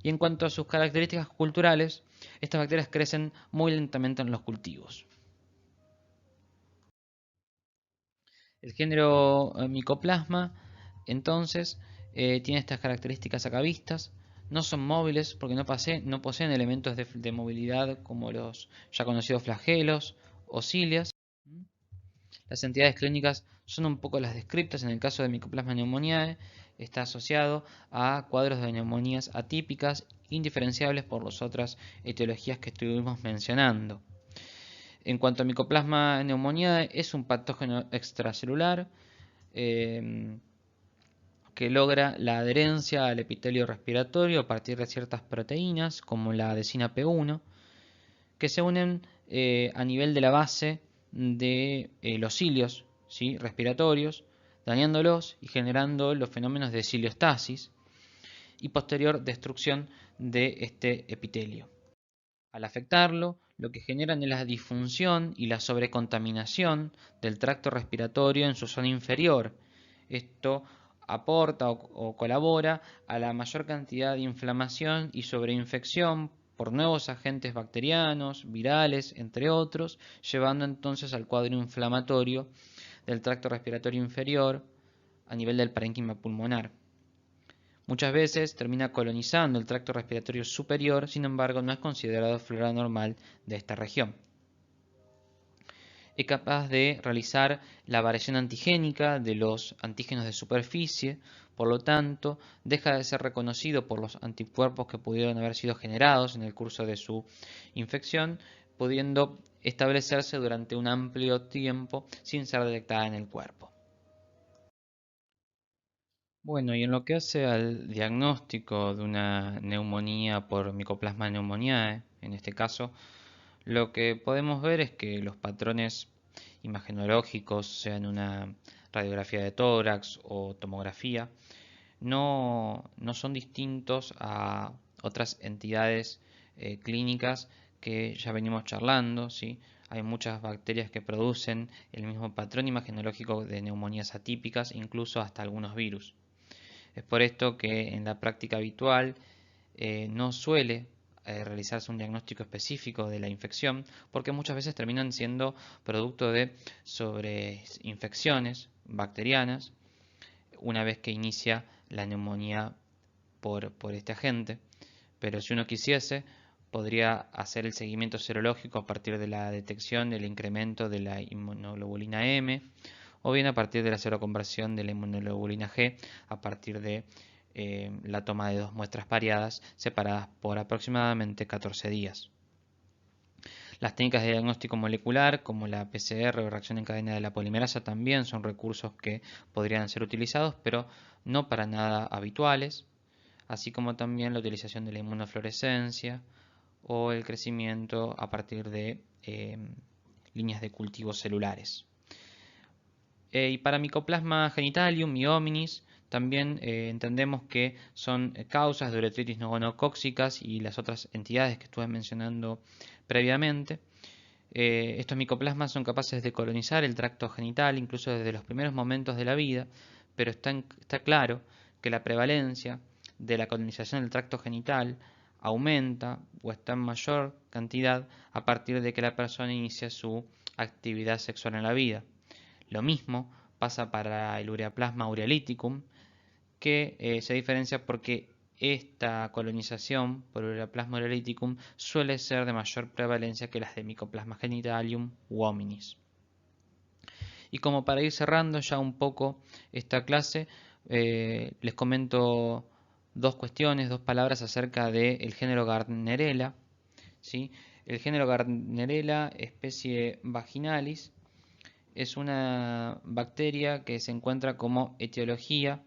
Y en cuanto a sus características culturales, estas bacterias crecen muy lentamente en los cultivos. El género Mycoplasma, entonces, tiene estas características acá vistas. No son móviles porque no poseen elementos de movilidad como los ya conocidos flagelos o cilias. Las entidades clínicas son un poco las descriptas. En el caso de Mycoplasma pneumoniae, está asociado a cuadros de neumonías atípicas, indiferenciables por las otras etiologías que estuvimos mencionando. En cuanto a Mycoplasma pneumoniae, es un patógeno extracelular que logra la adherencia al epitelio respiratorio a partir de ciertas proteínas, como la adesina P1, que se unen a nivel de la base de los cilios, ¿sí?, respiratorios, dañándolos y generando los fenómenos de ciliostasis y posterior destrucción de este epitelio. Al afectarlo, lo que generan es la disfunción y la sobrecontaminación del tracto respiratorio en su zona inferior. Esto aporta o colabora a la mayor cantidad de inflamación y sobreinfección por nuevos agentes bacterianos, virales, entre otros, llevando entonces al cuadro inflamatorio del tracto respiratorio inferior a nivel del parénquima pulmonar. Muchas veces termina colonizando el tracto respiratorio superior, sin embargo no es considerado flora normal de esta región. Es capaz de realizar la variación antigénica de los antígenos de superficie, por lo tanto deja de ser reconocido por los anticuerpos que pudieron haber sido generados en el curso de su infección, pudiendo establecerse durante un amplio tiempo sin ser detectada en el cuerpo. Bueno, y en lo que hace al diagnóstico de una neumonía por Mycoplasma pneumoniae, en este caso, lo que podemos ver es que los patrones imagenológicos, sean una radiografía de tórax o tomografía, no son distintos a otras entidades clínicas que ya venimos charlando, ¿sí? Hay muchas bacterias que producen el mismo patrón imagenológico de neumonías atípicas, incluso hasta algunos virus. Es por esto que en la práctica habitual no suele realizarse un diagnóstico específico de la infección, porque muchas veces terminan siendo producto de sobreinfecciones bacterianas una vez que inicia la neumonía por este agente. Pero si uno quisiese, podría hacer el seguimiento serológico a partir de la detección del incremento de la inmunoglobulina M, o bien a partir de la seroconversión de la inmunoglobulina G a partir de la toma de 2 muestras pareadas separadas por aproximadamente 14 días. Las técnicas de diagnóstico molecular, como la PCR o reacción en cadena de la polimerasa, también son recursos que podrían ser utilizados, pero no para nada habituales, así como también la utilización de la inmunofluorescencia o el crecimiento a partir de líneas de cultivo celulares. Y para Mycoplasma genitalium y hominis también entendemos que son causas de uretritis no gonocócicas y las otras entidades que estuve mencionando previamente. Estos micoplasmas son capaces de colonizar el tracto genital incluso desde los primeros momentos de la vida, pero está claro que la prevalencia de la colonización del tracto genital aumenta o está en mayor cantidad a partir de que la persona inicia su actividad sexual en la vida. Lo mismo pasa para el ureaplasma urealyticum, que se diferencia porque esta colonización por ureaplasma urealyticum suele ser de mayor prevalencia que las de Mycoplasma genitalium u hominis. Y como para ir cerrando ya un poco esta clase, les comento dos cuestiones, dos palabras acerca del género Gardnerella, ¿sí? El género Gardnerella, especie vaginalis, es una bacteria que se encuentra como etiología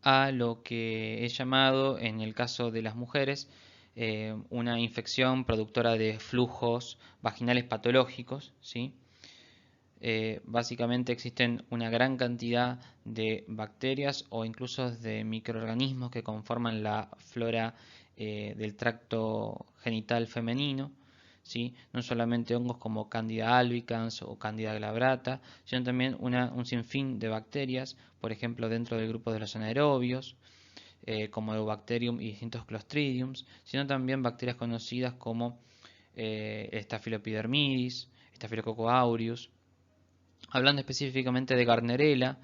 a lo que es llamado, en el caso de las mujeres, una infección productora de flujos vaginales patológicos, ¿sí? Básicamente existen una gran cantidad de bacterias o incluso de microorganismos que conforman la flora del tracto genital femenino, ¿sí? No solamente hongos como Candida albicans o Candida glabrata, sino también un sinfín de bacterias, por ejemplo dentro del grupo de los anaerobios, como Eubacterium y distintos Clostridiums, sino también bacterias conocidas como Staphyloepidermidis, Staphylococcus aureus. Hablando específicamente de Gardnerella,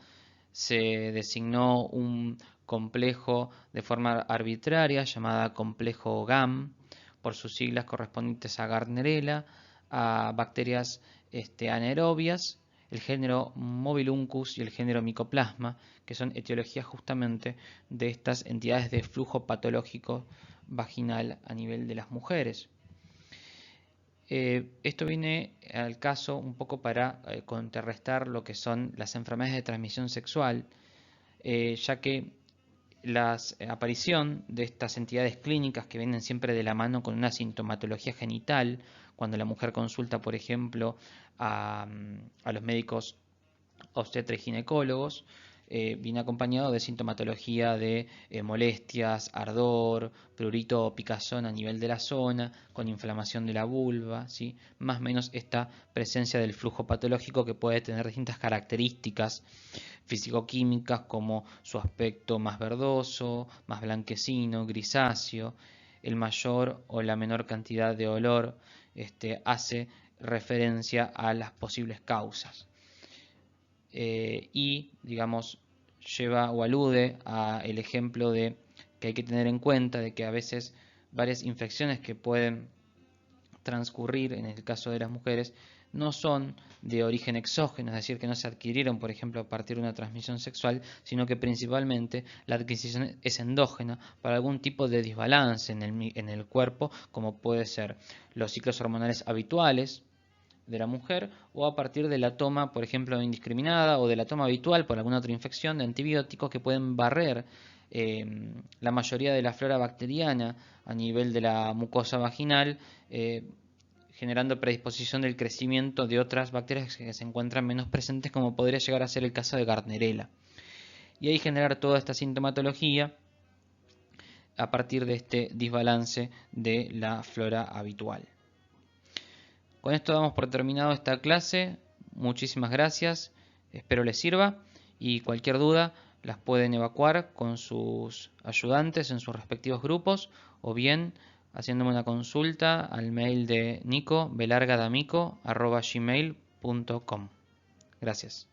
se designó un complejo de forma arbitraria llamada complejo GAM, por sus siglas correspondientes a Gardnerella, a bacterias anaerobias, el género Mobiluncus y el género Mycoplasma, que son etiologías justamente de estas entidades de flujo patológico vaginal a nivel de las mujeres. Esto viene al caso un poco para contrarrestar lo que son las enfermedades de transmisión sexual, ya que la aparición de estas entidades clínicas que vienen siempre de la mano con una sintomatología genital, cuando la mujer consulta, por ejemplo, a los médicos obstetra y ginecólogos, viene acompañado de sintomatología de molestias, ardor, prurito o picazón a nivel de la zona, con inflamación de la vulva, ¿sí? Más o menos esta presencia del flujo patológico que puede tener distintas características físico-químicas como su aspecto más verdoso, más blanquecino, grisáceo, el mayor o la menor cantidad de olor hace referencia a las posibles causas. Y digamos lleva o alude a el ejemplo de que hay que tener en cuenta de que a veces varias infecciones que pueden transcurrir en el caso de las mujeres no son de origen exógeno, es decir, que no se adquirieron, por ejemplo, a partir de una transmisión sexual, sino que principalmente la adquisición es endógena para algún tipo de desbalance en el cuerpo, como puede ser los ciclos hormonales habituales de la mujer o a partir de la toma, por ejemplo, indiscriminada o de la toma habitual por alguna otra infección de antibióticos que pueden barrer la mayoría de la flora bacteriana a nivel de la mucosa vaginal, generando predisposición del crecimiento de otras bacterias que se encuentran menos presentes, como podría llegar a ser el caso de Gardnerella. Y ahí generar toda esta sintomatología a partir de este desbalance de la flora habitual. Con esto damos por terminado esta clase. Muchísimas gracias, espero les sirva y cualquier duda las pueden evacuar con sus ayudantes en sus respectivos grupos o bien haciéndome una consulta al mail de nicobelargadamico@gmail.com. Gracias.